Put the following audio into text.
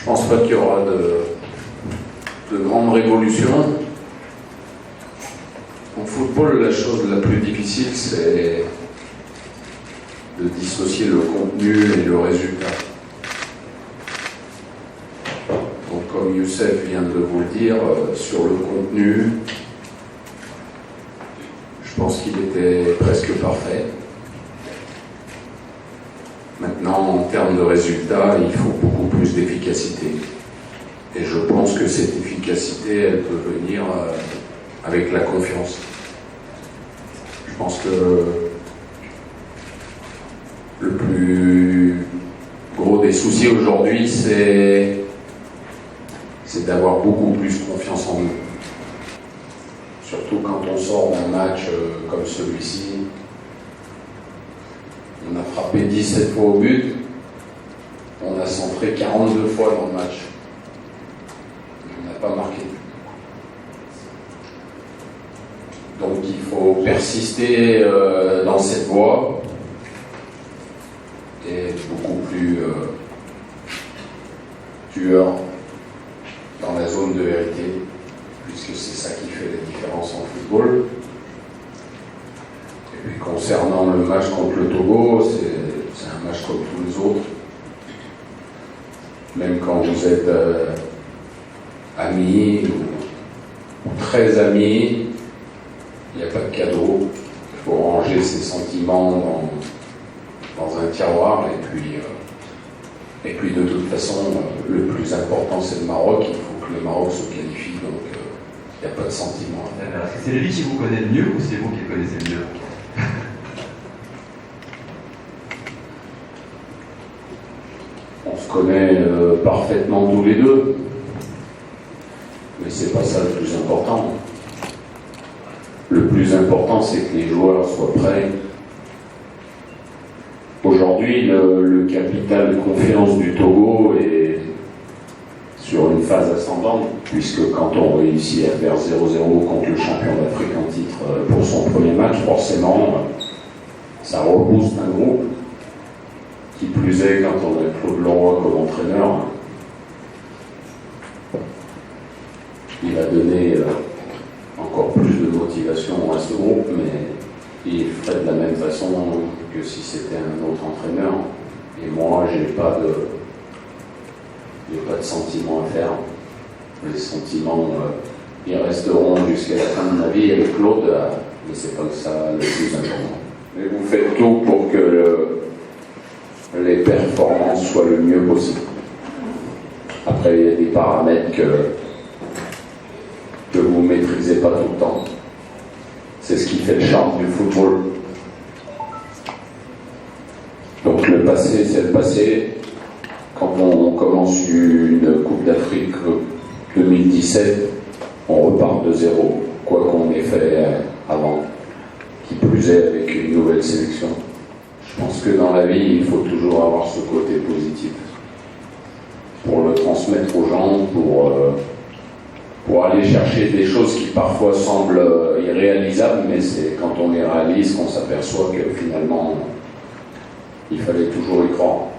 Je pense pas qu'il y aura de grandes révolutions. En football, la chose la plus difficile, c'est de dissocier le contenu et le résultat. Donc, comme Youssef vient de vous le dire, sur le contenu, je pense qu'il était presque parfait. Maintenant, en termes de résultats, il faut beaucoup plus d'efficacité. Et je pense que cette efficacité, elle peut venir avec la confiance. Je pense que le plus gros des soucis aujourd'hui, c'est d'avoir beaucoup plus confiance en nous. Surtout quand on sort d'un match comme celui-ci. On a frappé 17 fois au but, on a centré 42 fois dans le match. On n'a pas marqué. Donc il faut persister dans cette voie et être beaucoup plus tueur dans la zone de vérité, puisque c'est ça qui fait la différence en football. Et puis concernant le match contre le Togo, c'est un match comme tous les autres. Même quand vous êtes amis ou très amis, il n'y a pas de cadeau. Il faut ranger ses sentiments dans un tiroir. Et puis de toute façon, le plus important c'est le Maroc. Il faut que le Maroc se qualifie. Donc il n'y a pas de sentiments. Est-ce que c'est lui qui vous connaît le mieux ou c'est vous qui le connaissez le mieux? On se connaît parfaitement tous les deux, mais c'est pas ça le plus important. Le plus important, c'est que les joueurs soient prêts. Aujourd'hui, le capital de confiance du Togo est sur une phase ascendante, puisque quand on réussit à faire 0-0 contre le champion d'Afrique en titre pour son premier match, forcément, ça rebooste un groupe. Qui plus est, quand on a Claude Leroy comme entraîneur, il va donner encore plus de motivation à ce groupe, mais il ferait de la même façon que si c'était un autre entraîneur. Et moi, j'ai pas de sentiments à faire. Les sentiments, ils resteront jusqu'à la fin de ma vie avec Claude, mais c'est pas ça le plus important. Mais vous faites tout pour que les performances soient le mieux possible. Après, il y a des paramètres que vous ne maîtrisez pas tout le temps. C'est ce qui fait le charme du football. Donc le passé, c'est le passé. Quand on commence une Coupe d'Afrique 2017, on repart de zéro, quoi qu'on ait fait avant, qui plus est avec une nouvelle sélection. Je pense que dans la vie, il faut toujours avoir ce côté positif pour le transmettre aux gens, pour aller chercher des choses qui parfois semblent irréalisables, mais c'est quand on les réalise qu'on s'aperçoit que finalement, il fallait toujours y croire.